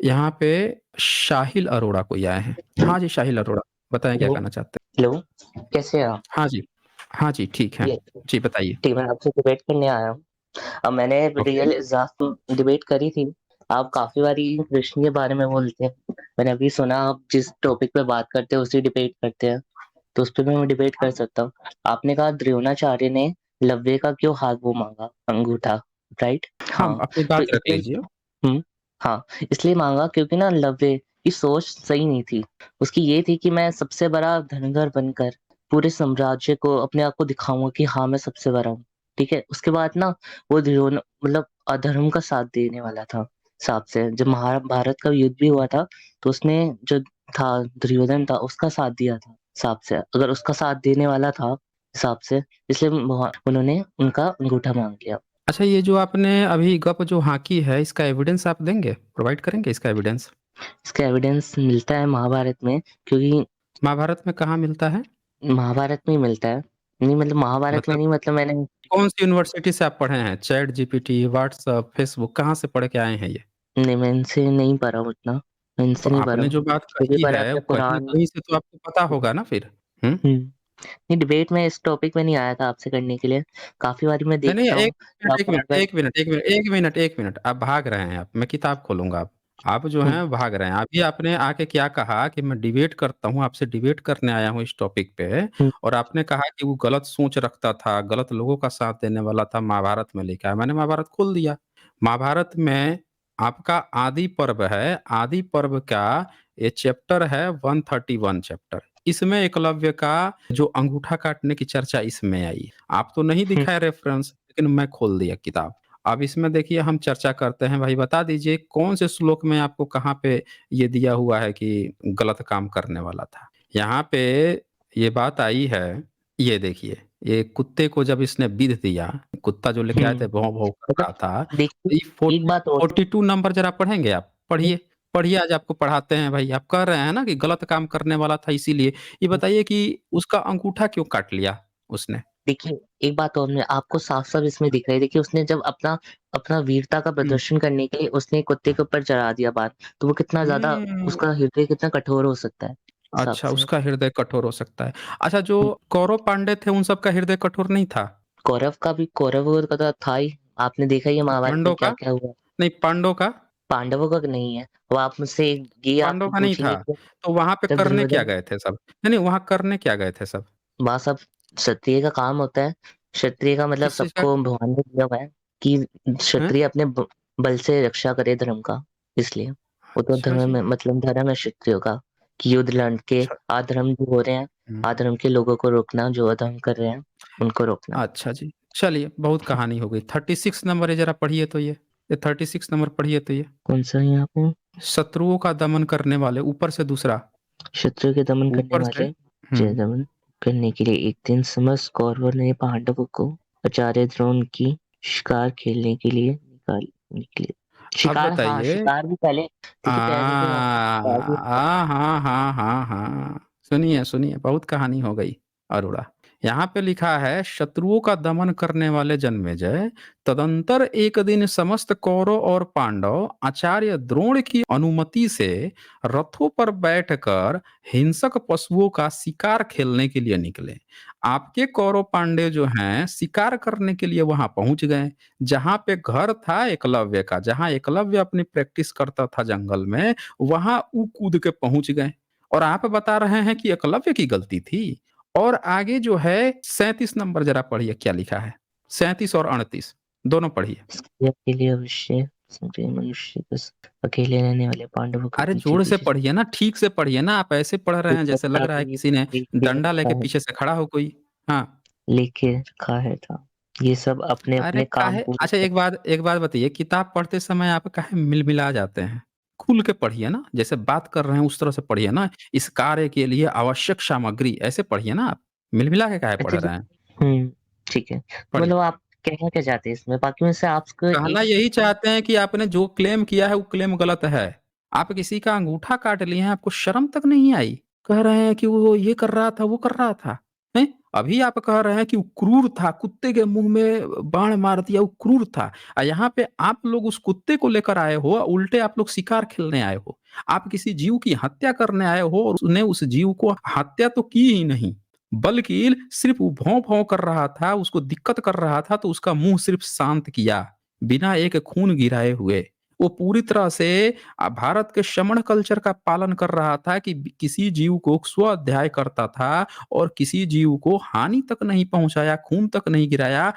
यहाँ पे शाहिल अरोड़ा कोई आए हैं। हाँ जी, शाहिल अरोड़ा, बताएँ क्या हेलो। कहना चाहते हैं? हेलो, कैसे हैं आप? हाँ जी। हाँ जी, ठीक है। जी, जी, बताइए। ठीक, मैं आपसे डिबेट करने आया हूँ। अब मैंने ओके। रियल एग्ज़ाम डिबेट करी थी। आप काफ़ी बारी कृष्ण के बारे में बोलते हैं। मैंने अभी सुना आप जिस टॉपिक पे बात करते हैं उसी डिबेट करते हैं, तो उस पे भी मैं डिबेट कर सकता हूँ। आपने कहा द्रोणाचार्य ने लव्य का क्यों हाथ वो माँगा, अंगूठा, राइट? हाँ, हाँ, अपनी तो बात रख इसलिए लीजिए। हुँ, हाँ, इसलिए माँगा क्योंकि ना लव्य की सोच सही नहीं थी। उसकी ये थी कि मैं सबसे बड़ा धनगर बनकर पूरे साम्राज्य को अपने आप को दिखाऊँगा कि हाँ, मैं सबसे बड़ा हूँ, ठीक है? उसके बाद ना वो मतलब अधर्म का साथ देने वाला था हिसाब से। जब महाभारत का युद्ध भी हुआ था, तो उसने जो था दुर्योधन था, उसका साथ दिया था हिसाब से। अगर उसका साथ देने वाला था हिसाब से, इसलिए उन्होंने उनका अंगूठा माँग लिया। अच्छा, ये जो आपने अभी गप जो हाँकी है, इसका एविडेंस आप देंगे? प्रोवाइड करेंगे इसका एविडेंस? इसका एविडेंस मिलता है महाभारत में, क्योंकि महाभारत में कहाँ मिलता है? महाभारत में ही मिलता है। नहीं मतलब महाभारत में मतलब नहीं, मतलब मैंने कौन-सी यूनिवर्सिटी से आप पढ़े हैं? चैट जीपीटी, व्हाट्सएप, फेसबुक कहाँ से पढ़ के आए हैं ये? नहीं, मैं इनसे नहीं पढ़ा हूँ उतना, मैं तो इनसे नहीं पढ़ा आपने हूँ। जो बात क्योंकि कही पर है, अपने वो कहीं न पुराण कहीं से तो आपको पता होगा ना फिर? हुँ? हुँ। नहीं, डिबेट में इस टॉपिक में नहीं आया था आपसे करने के लिए। काफ़ी बारी मैं नहीं, नहीं, देखता हूँ, 1 तो मिनट, आप 1 मिनट, बार-बार 1 मिनट, 1 मिनट, 1 मिनट, 1 मिनट, आप भाग रहे हैं आप। मैं किताब खोलूँगा अब। आप जो हुँ, हैं भाग रहे हैं। अभी आपने आके क्या कहा कि मैं डिबेट करता हूँ, आपसे डिबेट करने आया हूँ इस टॉपिक पे हुँ, और आपने कहा कि वो गलत सोच रखता था, गलत लोगों का साथ देने वाला था, महाभारत में लिखा है। मैंने महाभारत खोल दिया। महाभारत में आपका आदि पर्व है, आदि पर्व का ये चैप्टर है 131 चैप्टर। इसमें एकलव्य का जो अंगूठा काटने की चर्चा इसमें आई। आप तो नहीं हुँ, दिखाए रेफ़रेंस, लेकिन मैं खोल दिया किताब। अब इसमें देखिए हम चर्चा करते हैं, भाई बता दीजिए कौन से श्लोक में आपको कहाँ पे ये दिया हुआ है कि गलत काम करने वाला था? यहाँ पे ये बात आई है, ये देखिए, ये कुत्ते को जब इसने विध दिया, कुत्ता जो लेके आए थे हुँ। भौं-भौं कर मतलब रहा था, देखिए, तो ये एक 40 बात और है 42 नंबर ज़रा पढ़ेंगे आप? हुँ, पढ़िए, पढ़िए आज आपको पढ़ाते हैं भाई। आप कह रहे हैं ना कि गलत काम करने वाला था इसीलिए। ये हुँ। बताइए कि उसका अंगूठा क्यों काट लिया उसने? देखिए, एक बात और मैं आपको साफ-साफ इसमें दिख रही है। देखिए, उसने जब अपना अपना वीरता का हुँ। प्रदर्शन करने के लिए उसने कुत्ते के ऊपर चढ़ा दिया बात, तो वो कितना ज़्यादा हुँ। उसका हृदय कितना कठोर हो सकता है, हिसाब अच्छा, से। उसका हृदय कठोर हो सकता है। अच्छा, जो हुँ, कौरव पांडे थे उन सब का हृदय कठोर नहीं था? कौरवों का तो था ही। आपने देखा ही है और महाभारत में पांडवों का? क्या-क्या हुआ। नहीं, पांडवों का? पांडवों का नहीं है। वो आप मुझसे ये आप पांडवों का नहीं था। पूछेंगे कि तो वहाँ पे जब करने क्या दुर्योधन गए थे सब? नहीं, नहीं, वहाँ करने क्या गए थे सब? वहाँ सब क्षत्रिय का काम होता है। क्षत्रिय का मतलब किस चीज़ का? सबको भगवान ने दिया हुआ है कि हैं? क्षत्रिय अपने बल से रक्षा करे धर्म का, इसलिए। वो तो अच्छा धर्म जी। है, मतलब धर्म है क्षत्रियों का कि युद्ध लड़ के अच्छा। अधर्म जो हो रहे हैं, हुँ। अधर्म के लोगों को रोकना, जो अधर्म कर रहे हैं, उनको रोकना। अच्छा जी। चलिए, बहुत कहानी हो गई। 36 नंबर ये ज़रा पढ़िए तो ये 36 नंबर पढ़िए तो ये। कौन-सा है यहाँ पे? शत्रुओं का दमन करने वाले, ऊपर से दूसरा, शत्रु के दमन करने ऊपर से वाले जय हुँ। दमन करने के लिए एक दिन समस्त कौरवों ने पांडवों को आचार्य द्रोण की शिकार खेलने के लिए निकले। अब शिकार हाँ, बताइए शिकार भी पहले देखिए पहले तो शिकार भी हाँ, हाँ, हाँ, हाँ, हाँ। सुनिए, सुनिए, बहुत कहानी हो गई अरोड़ा। यहाँ पे लिखा है शत्रुओं का दमन करने वाले जन्मेजय तदंतर एक दिन समस्त कौरव और पांडव आचार्य द्रोण की अनुमति से रथों पर बैठकर हिंसक पशुओं का शिकार खेलने के लिए निकले। आपके कौरव पांडे जो हैं शिकार करने के लिए वहां पहुंच गए, जहाँ पे घर था एकलव्य का, जहाँ एकलव्य अपनी प्रैक्टिस करता था जंगल में, वहां वो कूद के पहुंच गए और आप बता रहे हैं कि एकलव्य की गलती थी। और आगे जो है 37 नंबर जरा पढ़िए क्या लिखा है। 37 और 38 दोनों पढ़िए। इसके अकेले अवश्य संजय मनुष्य बस अकेले रहने वाले पांडवों के अरे पीछे जोर से पीछे पढ़िए ना, ठीक से पढ़िए ना, आप ऐसे पढ़ रहे हैं जैसे लग कुत्ता रहा है भी किसी ने दे डंडा रखा लेके है, पीछे से खड़ा हो कोई। हाँ। लेके रखा है था। ये सब अपने अरे अपने काम काहे, पूरे अच्छा, एक बात बताइए, किताब पढ़ते समय आप काहे मिलमिला जाते हैं? खुल के पढ़िए ना, जैसे बात कर रहे हैं उस तरह से पढ़िए ना, इस कार्य के लिए आवश्यक सामग्री ऐसे पढ़िए ना आप, मिलमिला के काहे पढ़ अच्छा जी। रहे हैं? ठीक है। तो पढ़िए। मतलब आप कहना क्या चाहते हैं इसमें? बाकी में से आपको कहना एक यही चाहते हैं कि आपने जो क्लेम किया है वो क्लेम गलत है। आप किसी का अंगूठा काट लिए हैं, आपको शर्म तक नहीं आई? कह रहे हैं कि वो ये कर रहा था, वो कर रहा था। हैं? अभी आप कह रहे हैं कि वो क्रूर था, कुत्ते के मुँह में बाण मार दिया, वो क्रूर था। यहाँ पे आप लोग उस कुत्ते को लेकर आए हो, उल्टे आप लोग शिकार खेलने आए हो। आप किसी जीव की हत्या करने आए हो और उसने उस जीव को हत्या तो की ही नहीं, बल्कि सिर्फ़ वो भौं-भौं कर रहा था, उसको दिक्कत कर रहा था तो उसका मुँह सिर्फ़ शांत किया, बिना एक खून गिराए हुए। वो पूरी तरह से भारत के श्रमण कल्चर का पालन कर रहा था कि किसी जीव को स्व-अध्याय करता था और किसी जीव को हानि तक नहीं पहुँचाया, खून तक नहीं गिराया।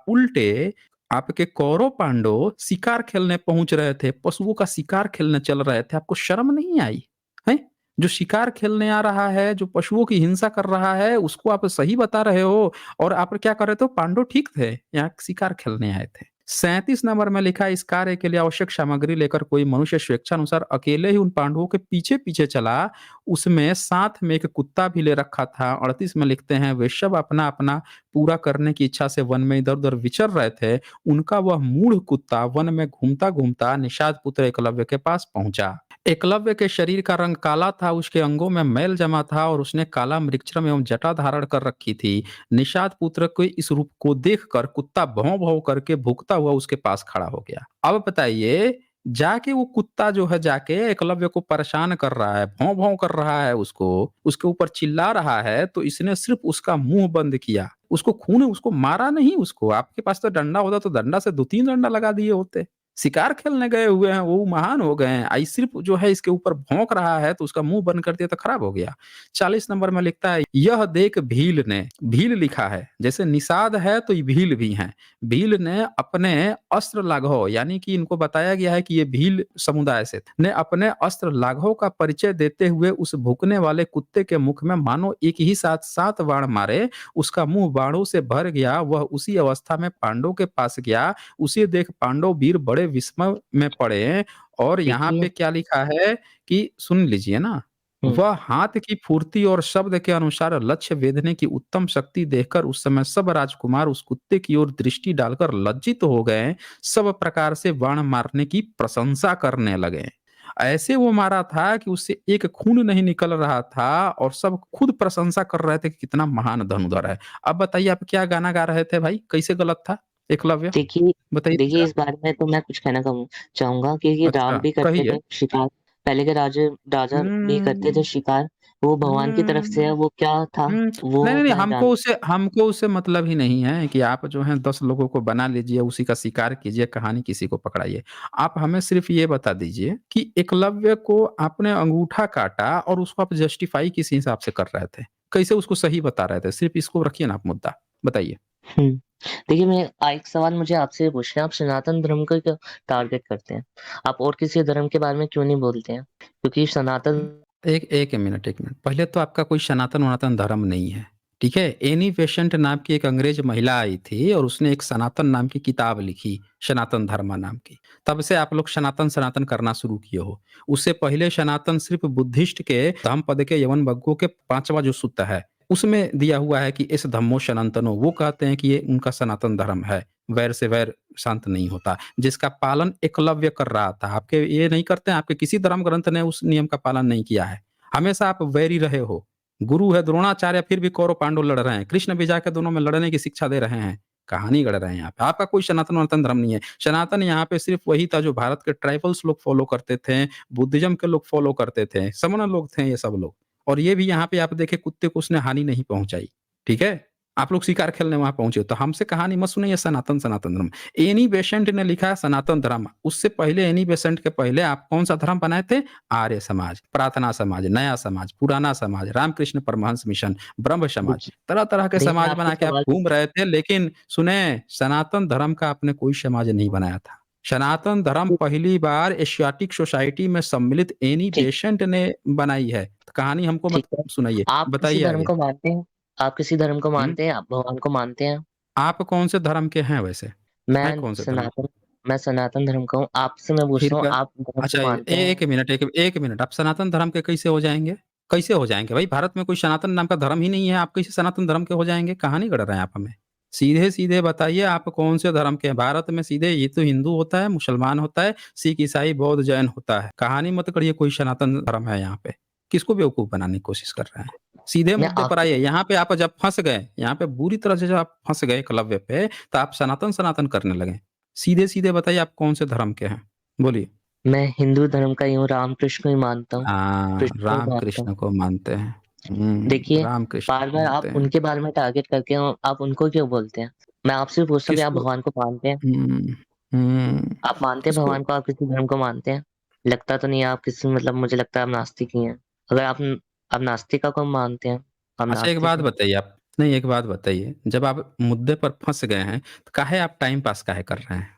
उल्टे आपके कौरव-पांडव शिकार खेलने पहुँच रहे थे, पशुओं का शिकार खेलने चल रहे थे, आपको शर्म नहीं आई? हैं? जो शिकार खेलने आ रहा है, जो पशुओं की हिंसा कर रहा है, उसको आप सही बता रहे हो और आप क्या कर रहे थे? पांडव ठीक थे, यहाँ शिकार खेलने आए थे। 37 नंबर में लिखा है, इस कार्य के लिए आवश्यक सामग्री लेकर कोई मनुष्य स्वेच्छानुसार अकेले ही उन पांडवों के पीछे-पीछे चला। उसमें साथ में एक कुत्ता भी ले रखा था। 38 में लिखते हैं, वे सब अपना-अपना पूरा करने की इच्छा से वन में इधर-उधर विचर रहे थे। उनका वह मूढ़ कुत्ता वन में घूमता-घूमता निषाद पुत्र एकलव्य के पास पहुँचा। एकलव्य के शरीर का रंग काला था, उसके अंगों में मैल जमा था और उसने काला मृगचर्म एवं जटा धारण कर रखी थी। निषाद पुत्र के इस रूप को देखकर कुत्ता भौं-भौं करके भूखता हुआ उसके पास खड़ा हो गया। अब बताइए, जाके वो कुत्ता जो है जाके एकलव्य को परेशान कर रहा है, भौं-भौं कर रहा है उसको, उसके ऊपर चिल्ला रहा है, तो इसने सिर्फ़ उसका मुँह बंद किया। उसको मारा नहीं उसको, आपके पास तो डंडा होता तो डंडा से 2-3 डंडा लगा दिए होते। शिकार खेलने गए हुए हैं, वो महान हो गए हैं। सिर्फ़ जो है इसके ऊपर भौंक रहा है, तो उसका मुँह बंद कर दिया तो खराब हो गया। 40 नंबर में लिखता है, यह देख भील ने, भील लिखा है, जैसे निषाद है तो ये भील भी हैं। भील ने अपने अस्त्र लाघव, यानी कि इनको बताया गया है कि ये भील समुदाय से ने अपने अस्त्र लाघव का परिचय देते हुए उस भूखने वाले कुत्ते के मुख में मानो एक ही साथ 7 बाण मारे। उसका मुँह बाणों से भर गया। वह उसी अवस्था में पांडवों के पास गया। उसे देख पांडव वीर बड़े विस्मय में पड़े और यहाँ देखिए पे क्या लिखा है कि सुन लीजिए ना, हुँ, वह हाथ की फुर्ती और शब्द के अनुसार लक्ष्य वेधने की उत्तम शक्ति देखकर उस समय सब राजकुमार उस कुत्ते की ओर दृष्टि डालकर लज्जित हो गए। सब प्रकार से बाण मारने की प्रशंसा करने लगे। ऐसे वो मारा था कि उससे एक खून नहीं निकल रहा था और सब खुद प्रशंसा कर रहे थे कि कितना महान धनुर्धर है। अब बताइए आप क्या गाना गा रहे थे भाई? कैसे गलत था एकलव्य? देखिए बताइए तो देखिए ज़रा। इस बारे में तो मैं कुछ कहना चाहूँगा कि ये अच्छा, राम भी करते कहिए। थे शिकार, पहले के राजा भी करते थे हुँ, शिकार, वो भगवान की तरफ से है, हुँ। वो क्या था, हुँ। वो नहीं, मैं जान हमको उससे मतलब ही नहीं है कि आप जो हैं 10 लोगों को बना लीजिए, उसी का शिकार कीजिए, कहानी किसी को पकड़ाइए। आप हमें सिर्फ़ ये बता दीजिए कि एकलव्य को आपने अंगूठा काटा और उसको आप जस्टिफ़ाई किस हिसाब से कर रहे थे? कैसे उसको सही बता रहे थे? सिर्फ़ इसको रखिए ना आप मुद्दा, बताइए। हुँ। देखिए मैं एक सवाल मुझे आपसे ये पूछना है, आप सनातन धर्म को क्यों टारगेट करते हैं? आप और किसी धर्म के बारे में क्यों नहीं बोलते हैं? क्योंकि सनातन एक मिनट। पहले तो आपका कोई सनातन-वनातन धर्म नहीं है, ठीक है? एनी बेसेंट नाम की एक अंग्रेज़ महिला आई थी और उसने एक सनातन नाम की किताब लिखी, सनातन धर्म नाम की। तब से आप लोग सनातन करना शुरू किए हो। उससे पहले सनातन सिर्फ़ बुद्धिस्ट के धम्मपद के यवन-बग्गो के 5वाँ जो सूत्र है, उसमें दिया हुआ है कि इस धम्मो सनातनो। वो कहते हैं कि ये उनका सनातन धर्म है, वैर से वैर शांत नहीं होता, जिसका पालन एकलव्य कर रहा था। आपके ये नहीं करते हैं, आपके किसी धर्म ग्रंथ ने उस नियम का पालन नहीं किया है। हमेशा आप वैरी रहे हो। गुरु है द्रोणाचार्य, फिर भी कौरव पांडव लड़ रहे हैं। कृष्ण भी जाके दोनों में लड़ने की शिक्षा दे रहे हैं। कहानी गढ़ रहे हैं यहाँ पे। आपका कोई सनातन-वनातन धर्म नहीं है। सनातन यहाँ पे सिर्फ़ वही था जो भारत के ट्राइबल्स लोग फ़ॉलो करते थे, बुद्धिज़्म के लोग फ़ॉलो करते थे, समण लोग थे ये सब लोग। और ये भी यहाँ पे आप देखें, कुत्ते को उसने हानि नहीं पहुँचाई। ठीक है? आप लोग शिकार खेलने वहाँ पहुँचे हो, तो हमसे कहानी मत सुनिए सनातन धर्म। एनी बेसेंट ने लिखा है सनातन धर्म। उससे पहले एनी बेसेंट के पहले आप कौन-सा धर्म बनाए थे? आर्य समाज, प्रार्थना समाज, नया समाज, पुराना समाज, रामकृष्ण परमहंस मिशन, ब्रह्म समाज। देखिए तरह-तरह के देखिए मैं समाज आपसे बना के आप सवाल घूम रहे थे, लेकिन सुने, सनातन धर्म का आपने कोई समाज नहीं बनाया था। सनातन धर्म पहली बार एशियाटिक सोसाइटी में सम्मिलित एनी ठीक बेसेंट ने बनाई है। तो कहानी हमको मत ठीक है। सुनाइए, आप किसी बताइए धर्म आगे। को मानते हैं? आप किसी धर्म को हुँ? मानते हैं? आप भगवान को मानते हैं? आप कौन से धर्म के हैं वैसे? हैं मैं कौन से धर्म के? सनातन मैं सनातन धर्म का हूँ। आपसे मैं पूछ फिर रहा हूँ क्या? आप धर्म को अच्छा, मानते हैं? 1 मिनट, आप सनातन धर्म के कैसे हो जाएँगे? कैसे हो जाएँगे भाई? भारत में कोई सनातन नाम का धर्म ही नहीं है, आप कैसे सनातन धर्म के हो जाएँगे? कहानी गढ़ रहे हैं आप हमें। सीधे-सीधे बताइए, आप कौन से धर्म के हैं? भारत में सीधे ये तो हिंदू होता है, मुसलमान होता है, सिख, ईसाई, बौद्ध, जैन होता है। कहानी मत करिए कोई सनातन धर्म है यहाँ पे। किसको बेवकूफ बनाने की कोशिश कर रहे हैं? सीधे मैं मुद्दे पर आखिर आइए। यहाँ पे आप जब फंस गए, यहाँ पे बुरी तरह से जब आप फंस गए एकलव्य पे, तो आप सनातन सनातन करने लगे। सीधे सीधे बताइए आप कौन से धर्म के हैं? बोलिए। मैं हिंदू धर्म का ही हूँ, रामकृष्ण को ही मानता हूँ, हाँ, कृष्ण को ही राम मानता हूँ। कृष्ण को मानते हैं। देखिए, राम कृष्ण को बार-बार आप मानते हैं। उनके बारे में टारगेट करके आप उनको क्यों बोलते हैं? मैं आपसे भी पूछता हूँ कि आप किसको? भगवान को मानते हैं? हम्म हम्म, आप मानते हैं किसको? भगवान को? आप किसी धर्म को मानते हैं? लगता तो नहीं है आप किसी, मतलब मुझे लगता है आप नास्तिक ही हैं। अगर आप नास्तिक का को मानते हैं? आप अच्छा एक नास्तिक बात हैं। बताइए आप, नहीं एक बात बताइए, जब आप मुद्दे पर फंस गए हैं तो काहे आप टाइम पास काहे कर रहे हैं?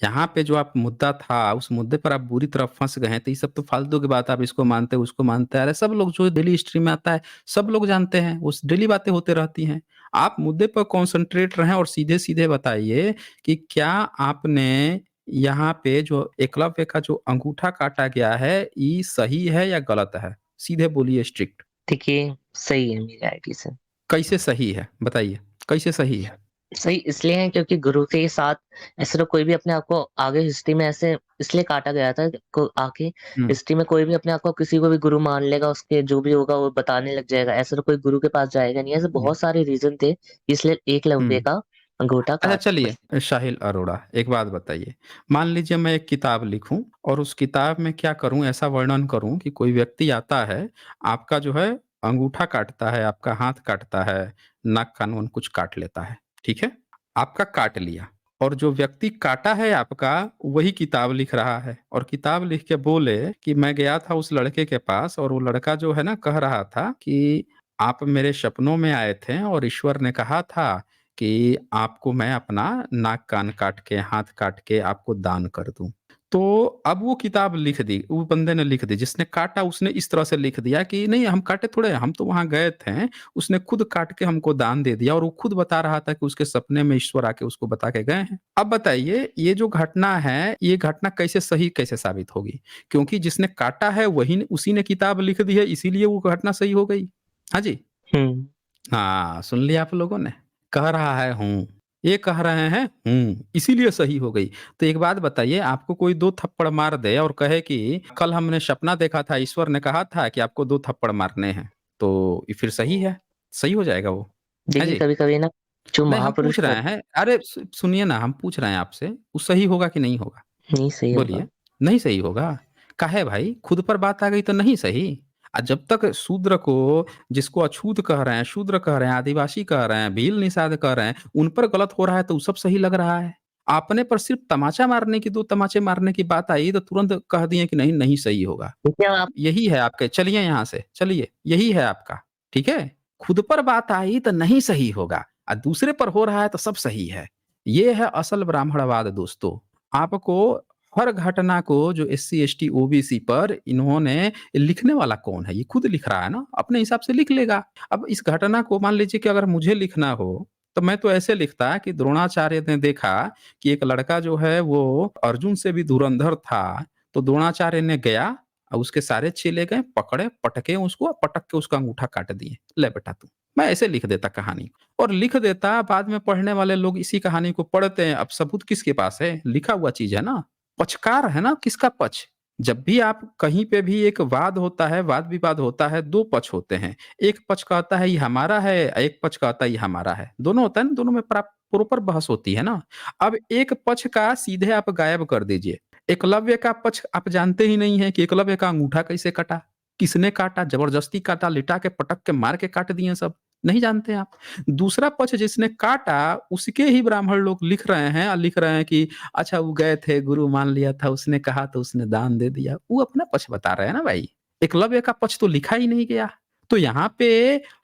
यहाँ पे जो आप मुद्दा था उस मुद्दे पर आप बुरी तरह फंस गए हैं, तो ये सब तो फालतू की बात, आप इसको मानते हैं उसको मानते हैं, अरे सब लोग जो डेली स्ट्रीम में आता है सब लोग जानते हैं, उस डेली बातें होते रहती हैं। आप मुद्दे पर कॉन्सेंट्रेट रहें और सीधे सीधे बताइए कि क्या आपने यहाँ पे जो एकलव्य का जो अंगूठा काटा गया है ये सही है या गलत है? सीधे बोलिए स्ट्रिक्ट। देखिए, सही है मेरी आईडी से। कैसे सही है? बताइए, कैसे सही है? सही इसलिए है क्योंकि गुरु के साथ ऐसे तो कोई भी अपने आप को आगे हिस्ट्री में ऐसे इसलिए काटा गया था को आके हुँ, हिस्ट्री में कोई भी अपने आप को किसी को भी गुरु मान लेगा, उसके जो भी होगा वो बताने लग जाएगा। ऐसे तो कोई गुरु के पास जाएगा नहीं। ऐसे हुँ, बहुत सारे रीज़न थे, इसलिए एकलव्य हुँ। का अंगूठा अच्छा काटा चलिए, गया। शाहिल अरोड़ा, एक बात बताइए, मान लीजिए मैं एक किताब लिखूँ और उस किताब में क्या करूँ, ऐसा वर्णन करूँ कि कोई व्यक्ति आता है, आपका जो है अंगूठा काटता है, आपका हाथ काटता है, नाक कान-वान कुछ काट लेता है, ठीक है? आपका काट लिया और जो व्यक्ति काटा है आपका, वही किताब लिख रहा है और किताब लिख के बोले कि मैं गया था उस लड़के के पास और वो लड़का जो है ना कह रहा था कि आप मेरे सपनों में आए थे और ईश्वर ने कहा था कि आपको मैं अपना नाक कान काट के, हाथ काट के आपको दान कर दूँ। तो अब वो किताब लिख दी, वो बंदे ने लिख दी, जिसने काटा उसने इस तरह से लिख दिया कि नहीं हम काटे थोड़े, हम तो वहाँ गए थे, उसने खुद काट के हमको दान दे दिया और वो खुद बता रहा था कि उसके सपने में ईश्वर आके उसको बता के गए हैं। अब बताइए ये जो घटना है, ये घटना कैसे सही कैसे साबित होगी? क्योंकि जिसने काटा है वही ने उसी ने किताब लिख दी है, इसीलिए वो घटना सही हो गई। हाँ जी। हुँ। हाँ, सुन लिया आप लोगों ने? कह रहा है हूँ, ये कह रहे हैं हूँ, इसीलिए सही हो गई। तो एक बात बताइए, आपको कोई 2 थप्पड़ मार दे और कहे कि कल हमने सपना देखा था, ईश्वर ने कहा था कि आपको 2 थप्पड़ मारने हैं, तो ये फिर सही है? सही हो जाएगा वो, है देखिए, जी? कभी-कभी ना जो नहीं हम महापुरुष पूछ रहे होते हैं, अरे सुनिए ना, हम पूछ रहे हैं आपसे, वो सही होगा कि नहीं होगा? नहीं सही होगा। बोलिए, नहीं सही होगा? काहे भाई? खुद पर बात आ गई तो नहीं सही? जब तक शूद्र को जिसको अछूत कह रहे हैं, शूद्र कह रहे हैं, आदिवासी कह रहे हैं, भील निषाद कह रहे हैं, उन पर गलत हो रहा है तो वो सब सही लग रहा है। आपने पर सिर्फ तमाचा मारने की 2 तमाचे मारने की बात आई तो तुरंत कह दिए कि नहीं, नहीं सही होगा। देखिए आप यही है आपके, चलिए यहाँ से, चलिए, यही है आपका, ठीक है? खुद पर बात आई तो नहीं सही होगा दूसरे पर हो रहा है तो सब सही है। ये है असल ब्राह्मणवाद दोस्तों। आपको हर घटना को जो एससी, एसटी, ओबीसी पर इन्होंने लिखने वाला कौन है? ये खुद लिख रहा है ना, अपने हिसाब से लिख लेगा। अब इस घटना को मान लीजिए कि अगर मुझे लिखना हो, तो मैं तो ऐसे लिखता कि द्रोणाचार्य ने देखा कि एक लड़का जो है वो अर्जुन से भी धुरंधर था, तो द्रोणाचार्य ने गया उसके सारे चेले गए, पकड़े, पटके उसको, पटक के उसका अंगूठा काट दिए। ले बेटा तू। मैं ऐसे लिख देता कहानी और लिख देता, बाद में पढ़ने वाले लोग इसी कहानी को पढ़ते हैं। अब सबूत किसके पास है? लिखा हुआ चीज़ है ना। पक्षकार है ना, किसका पक्ष? जब भी आप कहीं पे भी एक वाद होता है, वाद-विवाद होता है, 2 पक्ष होते हैं। एक पक्ष कहता है ये हमारा है, एक पक्ष कहता है ये हमारा है। दोनों होता है ना, दोनों में प्रॉपर बहस होती है ना। अब एक पक्ष का सीधे आप गायब कर दीजिए। एकलव्य का पक्ष आप जानते ही नहीं है कि एकलव्य का अंगूठा कैसे कटा, किसने काटा, जबरदस्ती काटा, लिटा के, पटक के, मार के काट दिए सब, नहीं जानते आप। दूसरा पक्ष जिसने काटा उसके ही ब्राह्मण लोग लिख रहे हैं और लिख रहे हैं कि अच्छा वो गए थे, गुरु मान लिया था, उसने कहा तो उसने दान दे दिया। वो अपना पक्ष बता रहे हैं ना भाई। एकलव्य का पक्ष तो लिखा ही नहीं गया। तो यहाँ पे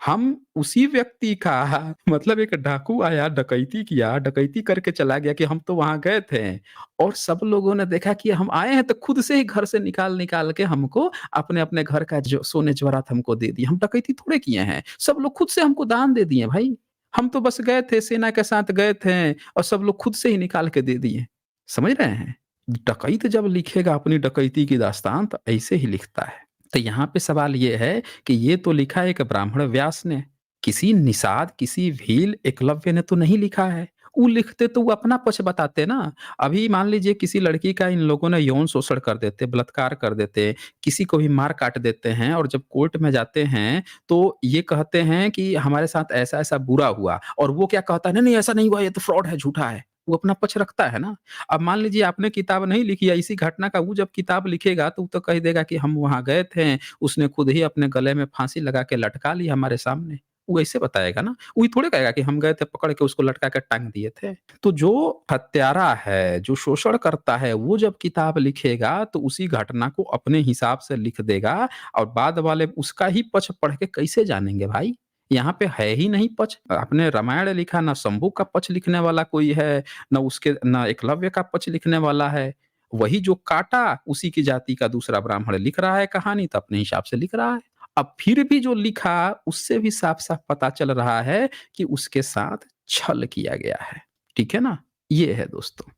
हम उसी व्यक्ति का मतलब एक डाकू आया, डकैती किया, डकैती करके चला गया कि हम तो वहाँ गए थे और सब लोगों ने देखा कि हम आए हैं तो खुद से ही घर से निकाल-निकाल के हमको अपने-अपने घर का जो सोने जेवरात हमको दे दिए। हम डकैती थोड़े किए हैं। सब लोग खुद से हमको दान दे दिए भाई। हम तो बस गए थे, सेना के साथ गए थे और सब लोग खुद से ही निकाल के दे दिए। समझ रहे हैं? डकैत जब लिखेगा अपनी डकैती की दास्तान तो ऐसे ही लिखता है। तो यहाँ पे सवाल ये है कि ये तो लिखा है एक ब्राह्मण व्यास ने, किसी निषाद, किसी भील, एकलव्य ने तो नहीं लिखा है। वो लिखते तो वो अपना पक्ष बताते ना। अभी मान लीजिए किसी लड़की का इन लोगों ने यौन शोषण कर देते, बलात्कार कर देते, किसी को भी मार काट देते हैं और जब कोर्ट में जाते हैं, तो ये कहते हैं कि हमारे साथ ऐसा-ऐसा बुरा हुआ और वो क्या कहता है, नहीं, नहीं ऐसा नहीं हुआ, ये तो फ्रॉड है, झूठा है। वो अपना पक्ष रखता है ना। अब मान लीजिए आपने किताब नहीं लिखी है इसी घटना का, वो जब किताब लिखेगा तो वो तो कह देगा कि हम वहाँ गए थे, उसने खुद ही अपने गले में फांसी लगा के लटका ली हमारे सामने। वो ऐसे बताएगा ना, वो ये थोड़ी कहेगा कि हम गए थे पकड़ के उसको लटका के टांग दिए थे। तो जो हत्यारा है, जो शोषण करता है, वो जब किताब लिखेगा तो उसी घटना को अपने हिसाब से लिख देगा और बाद वाले उसका ही पक्ष पढ़ के कैसे जानेंगे भाई? यहाँ पे है ही नहीं पक्ष। आपने रामायण लिखा, ना शंभू का पक्ष लिखने वाला कोई है, ना एकलव्य का पक्ष लिखने वाला है। वही जो काटा उसी की जाति का दूसरा ब्राह्मण लिख रहा है कहानी तो अपने हिसाब से लिख रहा है। अब फिर भी जो लिखा उससे भी साफ-साफ पता चल रहा है कि उसके साथ छल किया गया है। ठीक है ना? ये है दोस्तों।